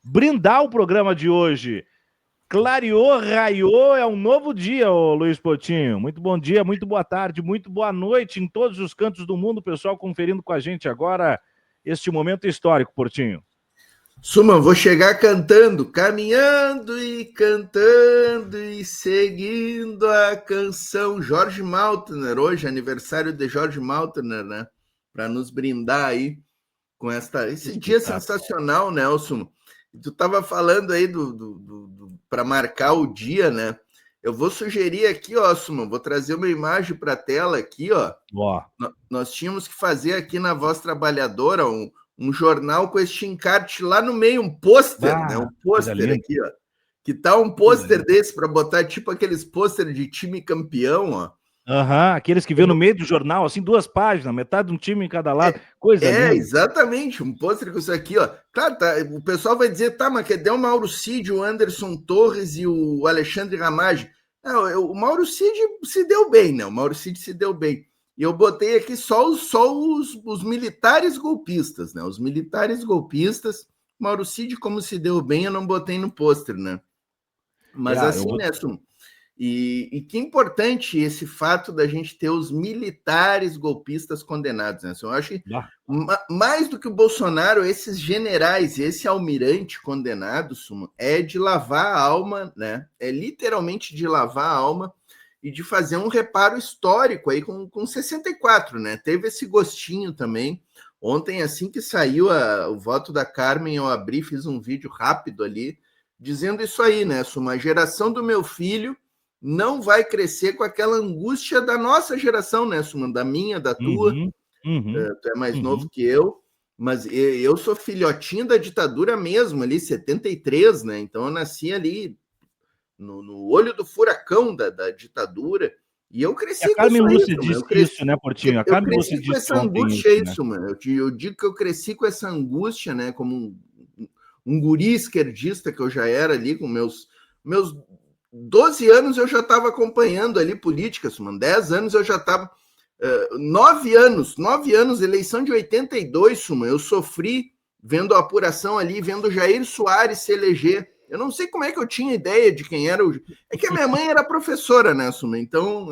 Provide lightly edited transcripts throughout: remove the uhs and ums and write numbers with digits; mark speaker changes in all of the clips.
Speaker 1: brindar o programa de hoje. Clareou, raiou, é um novo dia, ô Luiz Potinho. Muito bom dia, muito boa tarde, muito boa noite em todos os cantos do mundo, pessoal conferindo com a gente agora este momento histórico, Portinho.
Speaker 2: Suman, vou chegar cantando, caminhando e cantando e seguindo a canção Jorge Maltner, hoje aniversário de Jorge Maltner, né? Para nos brindar aí com esse dia sensacional, Nelson. Tu estava falando aí para marcar o dia, né? Eu vou sugerir aqui, ó, Suman, vou trazer uma imagem para a tela aqui, ó. Nós tínhamos que fazer aqui na Voz Trabalhadora um jornal com este encarte lá no meio, um pôster, né? Um pôster aqui, ó. Que tal um pôster desse para botar tipo aqueles pôster de time campeão, ó.
Speaker 1: Aqueles que vê no meio do jornal, assim, 2 páginas, metade de um time em cada lado, coisa linda.
Speaker 2: Exatamente, um pôster com isso aqui, ó. Claro, tá, o pessoal vai dizer, tá, mas cadê o Mauro Cid, o Anderson Torres e o Alexandre Ramage? Não, o Mauro Cid se deu bem, né? O Mauro Cid se deu bem. E eu botei aqui só os militares golpistas, né? Os militares golpistas. Mauro Cid, como se deu bem, eu não botei no pôster, né? Mas né, Sum? E que importante esse fato da gente ter os militares golpistas condenados, né? Eu acho que mais do que o Bolsonaro, esses generais, esse almirante condenado, Suma, é de lavar a alma, né? É literalmente de lavar a alma e de fazer um reparo histórico aí com 64, né? Teve esse gostinho também. Ontem, assim que saiu o voto da Carmen, eu abri, fiz um vídeo rápido ali, dizendo isso aí, né? Suma, a geração do meu filho não vai crescer com aquela angústia da nossa geração, né, Suman? Da minha, da tua. Tu é mais novo que eu, mas eu sou filhotinho da ditadura mesmo, ali, 73, né? Então eu nasci ali no olho do furacão da ditadura. E eu cresci com isso aí,
Speaker 1: disse isso, né, Portinho?
Speaker 2: Eu cresci com essa angústia aí, Suman. Eu digo que eu cresci com essa angústia, né? Como um guri esquerdista que eu já era ali, com meus 12 anos eu já estava acompanhando ali política, mano. 10 anos eu já estava. 9 anos, eleição de 82, Suma. Eu sofri vendo a apuração ali, vendo Jair Soares se eleger. Eu não sei como é que eu tinha ideia de quem era o. É que a minha mãe era professora, né, Suma? Então,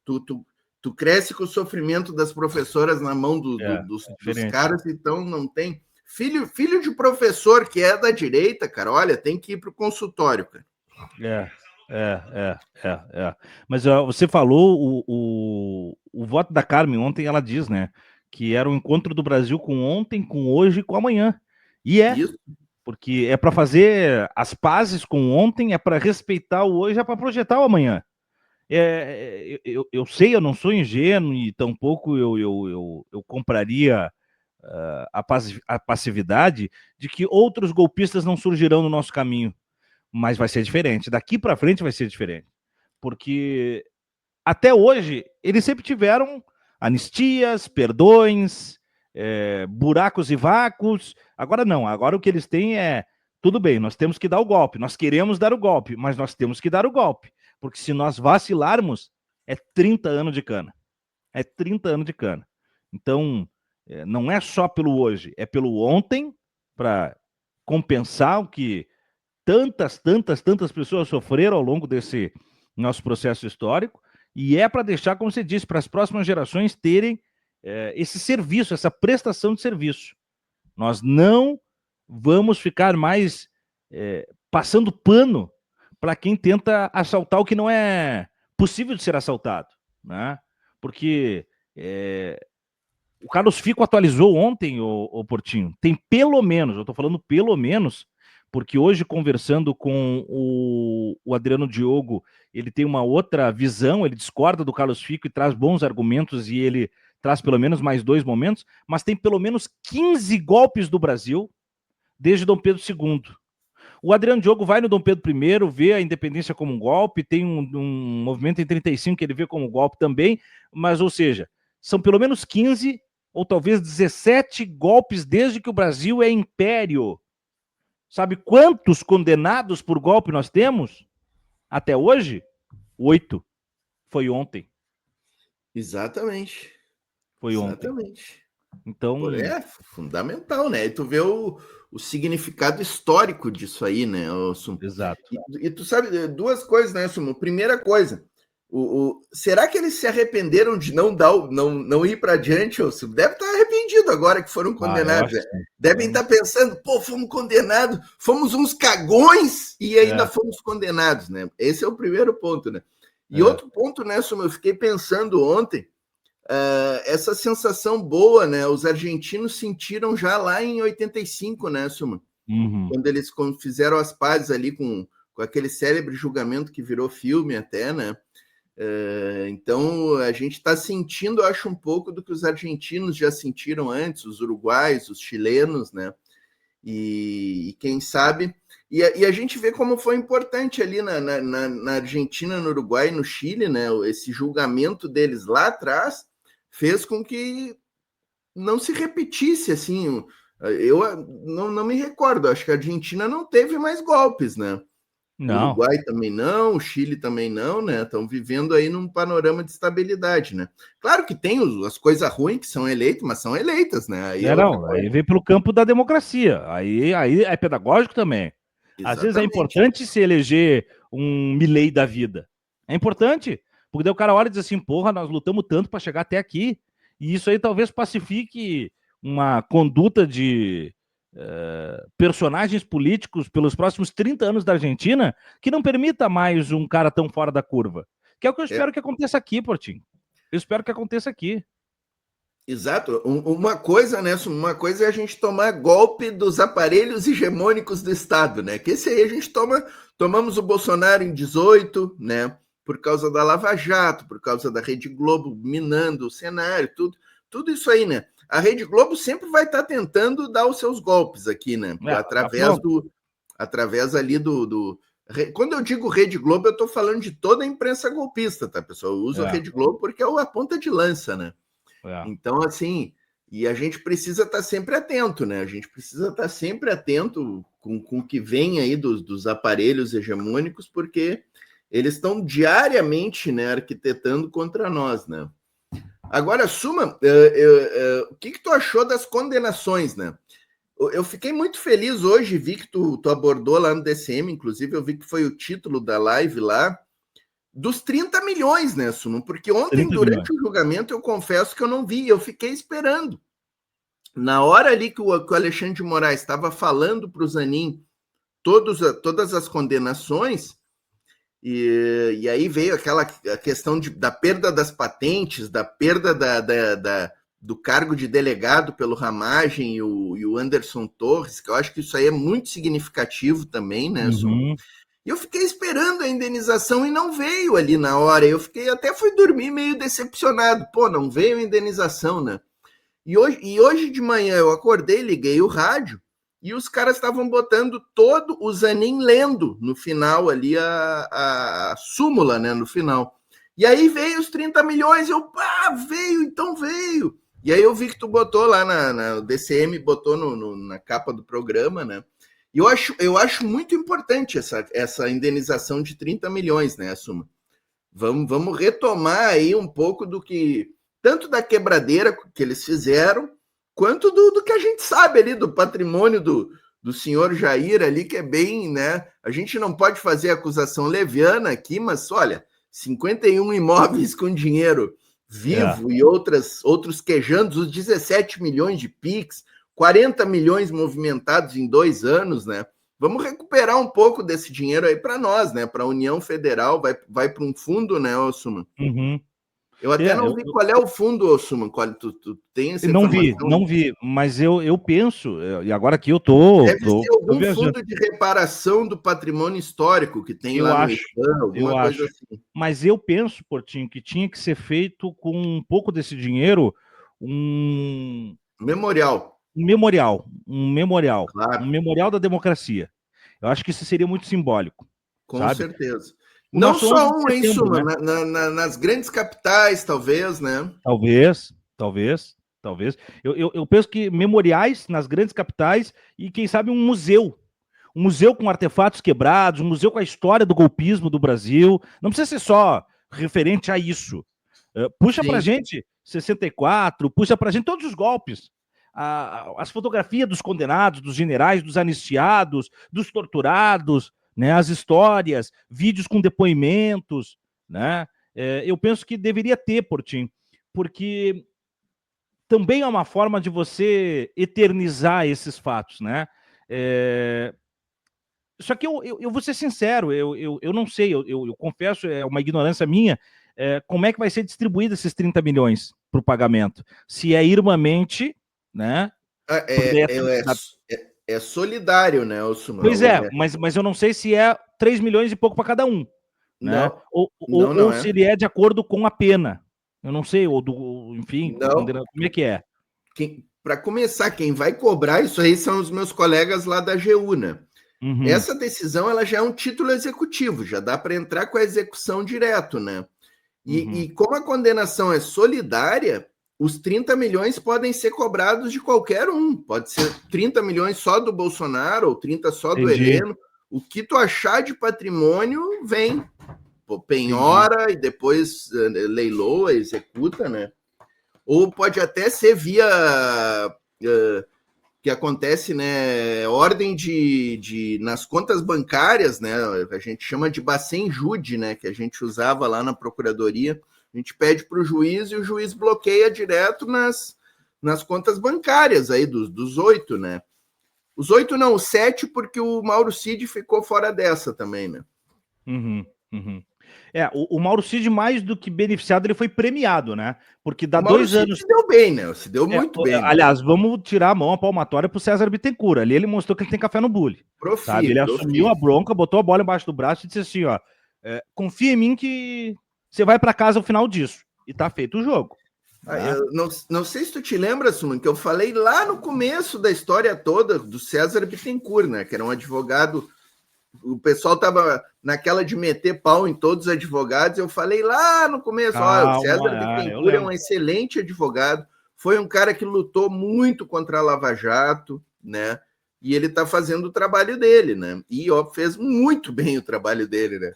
Speaker 2: tu cresce com o sofrimento das professoras na mão dos caras, então não tem. Filho de professor que é da direita, cara, olha, tem que ir para o consultório, cara.
Speaker 1: Mas você falou o voto da Carmen ontem, ela diz, né, que era o encontro do Brasil com ontem, com hoje e com amanhã. E isso. Porque é para fazer as pazes com ontem, é para respeitar o hoje, é para projetar o amanhã. Eu sei, eu não sou ingênuo e tampouco eu compraria a passividade de que outros golpistas não surgirão no nosso caminho. Mas vai ser diferente. Daqui para frente vai ser diferente. Porque até hoje eles sempre tiveram anistias, perdões, buracos e vácuos. Agora não. Agora o que eles têm é tudo bem, nós temos que dar o golpe. Nós queremos dar o golpe, mas nós temos que dar o golpe. Porque se nós vacilarmos, é 30 anos de cana. É 30 anos de cana. Então, não é só pelo hoje, é pelo ontem, para compensar o que tantas pessoas sofreram ao longo desse nosso processo histórico, e é para deixar, como você disse, para as próximas gerações terem esse serviço, essa prestação de serviço. Nós não vamos ficar mais passando pano para quem tenta assaltar o que não é possível de ser assaltado, né? Porque o Carlos Fico atualizou ontem, o Portinho, tem pelo menos, eu estou falando pelo menos, porque hoje, conversando com o Adriano Diogo, ele tem uma outra visão, ele discorda do Carlos Fico e traz bons argumentos, e ele traz pelo menos mais 2 momentos, mas tem pelo menos 15 golpes do Brasil desde Dom Pedro II. O Adriano Diogo vai no Dom Pedro I, vê a independência como um golpe, tem um movimento em 35 que ele vê como golpe também, mas, ou seja, são pelo menos 15 ou talvez 17 golpes desde que o Brasil é império. Sabe quantos condenados por golpe nós temos? Até hoje? 8. Foi ontem.
Speaker 2: Exatamente.
Speaker 1: Foi ontem. Então...
Speaker 2: É fundamental, né? E tu vê o significado histórico disso aí, né, Sumo?
Speaker 1: Exato.
Speaker 2: E tu sabe duas coisas, né, Sumo? Primeira coisa, será que eles se arrependeram de não ir para adiante, Sumo? Deve estar arrependido agora que foram condenados. Devem estar pensando, pô, fomos condenados, fomos uns cagões e ainda fomos condenados, né? Esse é o primeiro ponto, né? E outro ponto, né, Sumo? Eu fiquei pensando ontem, essa sensação boa, né? Os argentinos sentiram já lá em 85, né, Suma? Quando eles fizeram as pazes ali com aquele célebre julgamento que virou filme até, né? Então a gente está sentindo, acho, um pouco do que os argentinos já sentiram antes, os uruguaios, os chilenos, né? E quem sabe... E a gente vê como foi importante ali na Argentina, no Uruguai, no Chile, né? Esse julgamento deles lá atrás fez com que não se repetisse, assim, eu não me recordo, acho que a Argentina não teve mais golpes, né? Não. O Uruguai também não, o Chile também não, né? Estão vivendo aí num panorama de estabilidade, né? Claro que tem as coisas ruins que são eleitas, mas são eleitas, né?
Speaker 1: Aí vem pelo campo da democracia, aí é pedagógico também. Exatamente. Às vezes é importante se eleger um Milei da vida, é importante, porque daí o cara olha e diz assim, porra, nós lutamos tanto para chegar até aqui, e isso aí talvez pacifique uma conduta de personagens políticos pelos próximos 30 anos da Argentina, que não permita mais um cara tão fora da curva. Que é o que eu espero que aconteça aqui, Portinho. Eu espero que aconteça aqui.
Speaker 2: Exato. Uma coisa, né? Uma coisa é a gente tomar golpe dos aparelhos hegemônicos do Estado, né? Que esse aí a gente tomamos o Bolsonaro em 18, né? Por causa da Lava Jato, por causa da Rede Globo minando o cenário, tudo isso aí, né? A Rede Globo sempre vai estar tentando dar os seus golpes aqui, né? Através ali do... Quando eu digo Rede Globo, eu estou falando de toda a imprensa golpista, tá, pessoal? Eu uso a Rede Globo porque é a ponta de lança, né? Então, assim, e a gente precisa estar sempre atento, né? A gente precisa estar sempre atento com o que vem aí dos aparelhos hegemônicos, porque eles estão diariamente, né, arquitetando contra nós, né? Agora, Suma, o que tu achou das condenações, né? Eu fiquei muito feliz hoje, vi que tu abordou lá no DCM, inclusive eu vi que foi o título da live lá, dos 30 milhões, né, Suno? Porque ontem, durante o julgamento, eu confesso que eu não vi, eu fiquei esperando. Na hora ali que o Alexandre de Moraes estava falando para o Zanin todas as condenações, e aí veio a questão da perda das patentes, da perda do cargo de delegado pelo Ramagem e o Anderson Torres, que eu acho que isso aí é muito significativo também, né, Suno? E eu fiquei esperando a indenização e não veio ali na hora. Eu até fui dormir meio decepcionado. Pô, não veio a indenização, né? E hoje de manhã eu acordei, liguei o rádio e os caras estavam botando todo o Zanin lendo no final ali a súmula, né? No final. E aí veio os 30 milhões, veio, então veio. E aí eu vi que tu botou lá o DCM, botou na capa do programa, né? E eu acho muito importante essa indenização de 30 milhões, né, Suma? Vamos retomar aí um pouco do que, tanto da quebradeira que eles fizeram, quanto do que a gente sabe ali, do patrimônio do senhor Jair ali, que é bem, né? A gente não pode fazer acusação leviana aqui, mas olha, 51 imóveis com dinheiro vivo e outros quejandos, os 17 milhões de PIX, 40 milhões movimentados em 2 anos, né? Vamos recuperar um pouco desse dinheiro aí para nós, né? Para a União Federal, vai para um fundo, né, Suman? Eu até não vi qual é o fundo, Suman. Tu tem essa informação?
Speaker 1: Não vi, mas eu penso, e agora que eu tô...
Speaker 2: Deve ser algum fundo de reparação do patrimônio histórico que tem lá no IFAM, alguma coisa assim.
Speaker 1: Mas eu penso, Portinho, que tinha que ser feito com um pouco desse dinheiro um
Speaker 2: memorial.
Speaker 1: Um memorial da democracia. Eu acho que isso seria muito simbólico.
Speaker 2: Com certeza. Não só um, hein, Suma? Né? Nas grandes capitais, talvez, né?
Speaker 1: Talvez. Eu penso que memoriais nas grandes capitais e, quem sabe, um museu. Um museu com artefatos quebrados, um museu com a história do golpismo do Brasil. Não precisa ser só referente a isso. Puxa pra gente 64, puxa pra gente todos os golpes. As fotografias dos condenados, dos generais, dos anistiados, dos torturados, né, as histórias, vídeos com depoimentos, né? Eu penso que deveria ter, Portinho, porque também é uma forma de você eternizar esses fatos, né? Só que eu vou ser sincero, eu não sei, eu confesso, é uma ignorância minha, como é que vai ser distribuído esses 30 milhões para o pagamento? Se é irmãmente, né?
Speaker 2: É solidário, né, Osuma?
Speaker 1: Pois é, mas eu não sei se é 3 milhões e pouco para cada um, né?
Speaker 2: Não,
Speaker 1: ou se ele é de acordo com a pena. Eu não sei, enfim, como é que é?
Speaker 2: Para começar, quem vai cobrar isso aí são os meus colegas lá da AGU, né? Uhum. Essa decisão ela já é um título executivo, já dá para entrar com a execução direto, né? E como a condenação é solidária, os 30 milhões podem ser cobrados de qualquer um. Pode ser 30 milhões só do Bolsonaro ou 30 só do Heleno. O que tu achar de patrimônio vem. Penhora e depois leiloa, executa, né? Ou pode até ser via que acontece, né? Ordem nas contas bancárias, né? A gente chama de Bacen-Jude, né? Que a gente usava lá na procuradoria. A gente pede para o juiz e o juiz bloqueia direto nas contas bancárias aí dos 8, né? Os 8 não, os 7, porque o Mauro Cid ficou fora dessa também, né?
Speaker 1: O Mauro Cid, mais do que beneficiado, ele foi premiado, né? Porque dá
Speaker 2: o Mauro
Speaker 1: 2 anos.
Speaker 2: Se deu bem, né? Se deu muito bem.
Speaker 1: Aliás, vamos tirar a mão, a palmatória pro César Bittencourt. Ali ele mostrou que ele tem café no bule. Sabe? Ele assumiu a bronca, botou a bola embaixo do braço e disse assim: ó, confia em mim que você vai para casa ao final disso. E tá feito o jogo.
Speaker 2: Eu não sei se tu te lembra, Suman, que eu falei lá no começo da história toda do César Bittencourt, né? Que era um advogado. O pessoal tava naquela de meter pau em todos os advogados. Eu falei lá no começo, o César Bittencourt é um excelente advogado. Foi um cara que lutou muito contra a Lava Jato, né? E ele tá fazendo o trabalho dele, né? E fez muito bem o trabalho dele, né?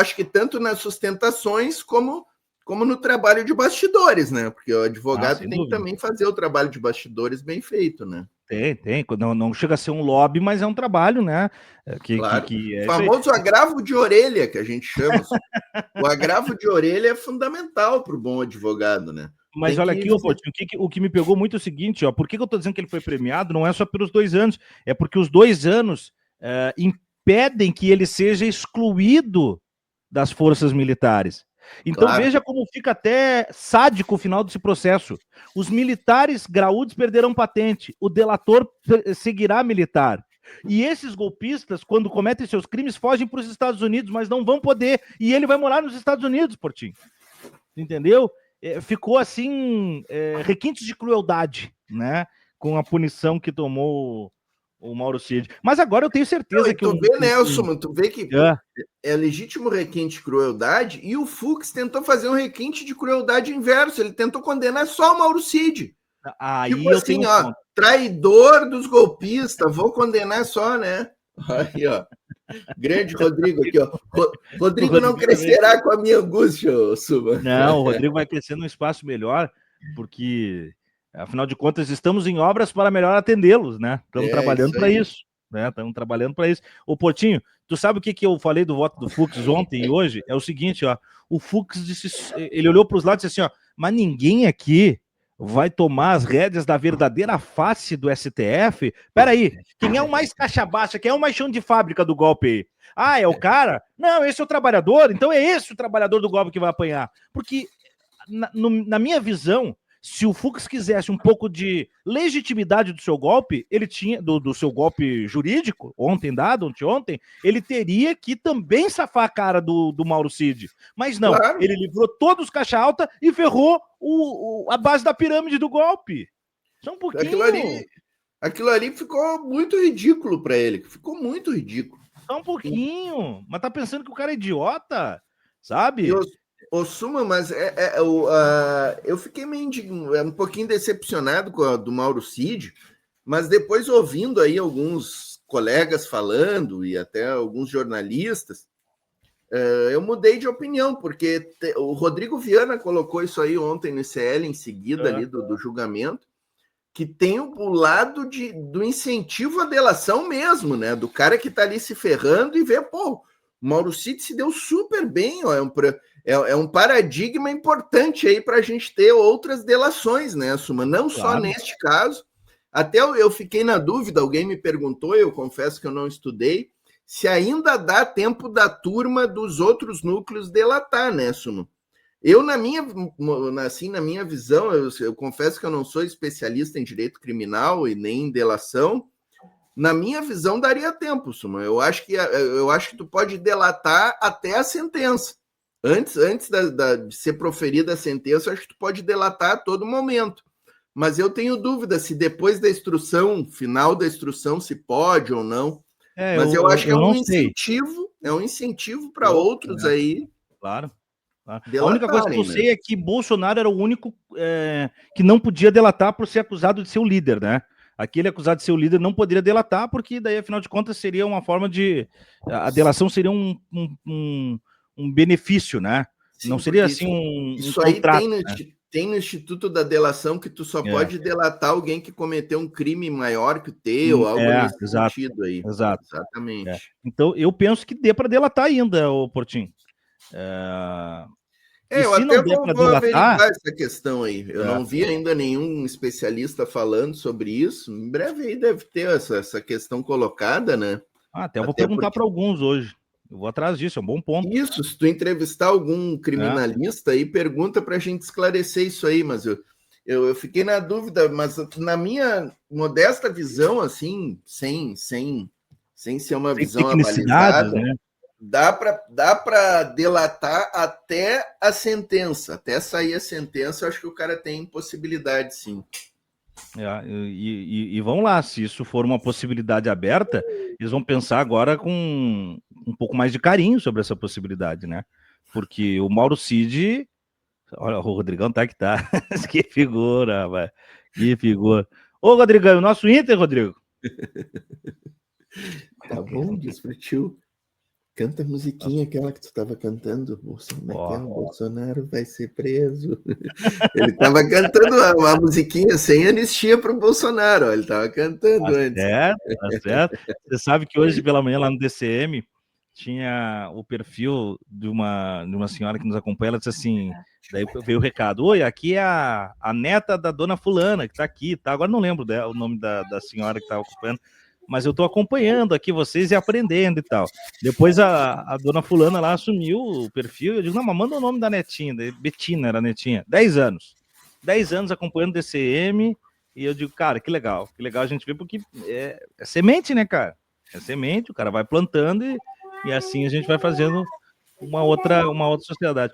Speaker 2: Acho que tanto nas sustentações como no trabalho de bastidores, né? Porque o advogado tem que também fazer o trabalho de bastidores bem feito, né?
Speaker 1: Tem. Não chega a ser um lobby, mas é um trabalho, né?
Speaker 2: Claro. O famoso agravo de orelha, que a gente chama. O agravo de orelha é fundamental para o bom advogado, né?
Speaker 1: Mas olha aqui, o que me pegou muito é o seguinte, ó, por que eu estou dizendo que ele foi premiado? Não é só pelos 2 anos, é porque os 2 anos impedem que ele seja excluído das forças militares. Então veja como fica até sádico o final desse processo. Os militares graúdos perderão patente, o delator seguirá militar. E esses golpistas, quando cometem seus crimes, fogem para os Estados Unidos, mas não vão poder. E ele vai morar nos Estados Unidos, Portinho. Entendeu? Ficou assim, requintes de crueldade, né? Com a punição que tomou o Mauro Cid. Mas agora eu tenho certeza que...
Speaker 2: Tu vê, Nelson, tu vê que é legítimo requinte de crueldade, e o Fux tentou fazer um requinte de crueldade inverso. Ele tentou condenar só o Mauro Cid.
Speaker 1: Aí tipo eu
Speaker 2: assim, ó, traidor dos golpistas, vou condenar só, né? Aí, ó. Grande Rodrigo aqui, ó. Rodrigo não crescerá com a minha angústia, Suba.
Speaker 1: Não, o Rodrigo vai crescer num espaço melhor, porque, afinal de contas, estamos em obras para melhor atendê-los, né? Estamos trabalhando para isso, né? Estamos trabalhando para isso. Ô, Portinho, tu sabe o que eu falei do voto do Fux ontem e hoje? É o seguinte, ó. O Fux disse, ele olhou para os lados e disse assim, ó, mas ninguém aqui vai tomar as rédeas da verdadeira face do STF? Peraí, quem é o mais caixa baixa? Quem é o mais chão de fábrica do golpe aí? Ah, é o cara? Não, esse é o trabalhador? Então é esse o trabalhador do golpe que vai apanhar. Porque, na minha visão, se o Fux quisesse um pouco de legitimidade do seu golpe, ele tinha, do seu golpe jurídico, anteontem, ele teria que também safar a cara do Mauro Cid. Mas não, ele livrou todos os caixa alta e ferrou a base da pirâmide do golpe. Só um pouquinho.
Speaker 2: Aquilo ali ficou muito ridículo para ele. Ficou muito ridículo.
Speaker 1: Só um pouquinho. Mas tá pensando que o cara é idiota? Sabe?
Speaker 2: Ô, Suma, mas eu fiquei meio um pouquinho decepcionado com a do Mauro Cid, mas depois ouvindo aí alguns colegas falando e até alguns jornalistas, eu mudei de opinião, porque o Rodrigo Viana colocou isso aí ontem no ICL, em seguida ali do julgamento, que tem o lado do incentivo à delação mesmo, né? Do cara que tá ali se ferrando e vê, pô, o Mauro Cid se deu super bem, ó, é um paradigma importante aí para a gente ter outras delações, né, Suma? Não só neste caso. Até eu fiquei na dúvida, alguém me perguntou, eu confesso que eu não estudei, se ainda dá tempo da turma dos outros núcleos delatar, né, Suma? Eu, na minha visão, eu confesso que eu não sou especialista em direito criminal e nem em delação. Na minha visão, daria tempo, Suma. Eu acho que tu pode delatar até a sentença. Antes de ser proferida a sentença, eu acho que tu pode delatar a todo momento. Mas eu tenho dúvida se depois da instrução, final da instrução, se pode ou não. Mas eu acho que é um incentivo para outros aí.
Speaker 1: Claro. A única coisa que eu sei é que Bolsonaro era o único que não podia delatar por ser acusado de ser o líder, né? Aquele acusado de ser o líder não poderia delatar, porque daí, afinal de contas, seria uma forma de... A delação seria um benefício, né? Sim, não seria assim um contrato,
Speaker 2: aí tem no Instituto da Delação que tu só pode delatar alguém que cometeu um crime maior que o teu, algo nesse sentido aí. Exatamente.
Speaker 1: Então, eu penso que dê para delatar ainda, ô Portinho.
Speaker 2: Eu até vou averiguar essa questão aí. Eu não vi ainda nenhum especialista falando sobre isso. Em breve aí deve ter essa questão colocada, né?
Speaker 1: Até eu vou perguntar para alguns hoje. Eu vou atrás disso, é um bom ponto.
Speaker 2: Isso, se tu entrevistar algum criminalista aí, pergunta para a gente esclarecer isso aí, mas eu fiquei na dúvida, mas na minha modesta visão, assim, sem ser uma visão abalizada, né? Dá para delatar até a sentença, até sair a sentença, eu acho que o cara tem possibilidade, sim.
Speaker 1: E vamos lá, se isso for uma possibilidade aberta, eles vão pensar agora com um pouco mais de carinho sobre essa possibilidade, né? Porque o Mauro Cid, olha, o Rodrigão tá que tá, que figura, velho, que figura. Ô, Rodrigão, o nosso Inter, Rodrigo.
Speaker 2: Tá bom, diz pro tio. Canta a musiquinha aquela que tu estava cantando. Bolsonaro vai ser preso. Ele estava cantando a musiquinha sem anistia para o Bolsonaro. Ele estava cantando antes.
Speaker 1: Tá certo. Você sabe que hoje pela manhã lá no DCM tinha o perfil de uma senhora que nos acompanha. Ela disse assim, daí veio o recado: oi, aqui é a neta da dona fulana que está aqui, tá? Agora não lembro o nome da senhora que estava acompanhando, mas eu estou acompanhando aqui vocês e aprendendo e tal. Depois a dona fulana lá assumiu o perfil, eu digo, não, mas manda o nome da netinha, Betina era a netinha, 10 anos acompanhando o DCM, e eu digo, cara, que legal a gente ver, porque é semente, né, cara? É semente, o cara vai plantando e assim a gente vai fazendo uma outra sociedade.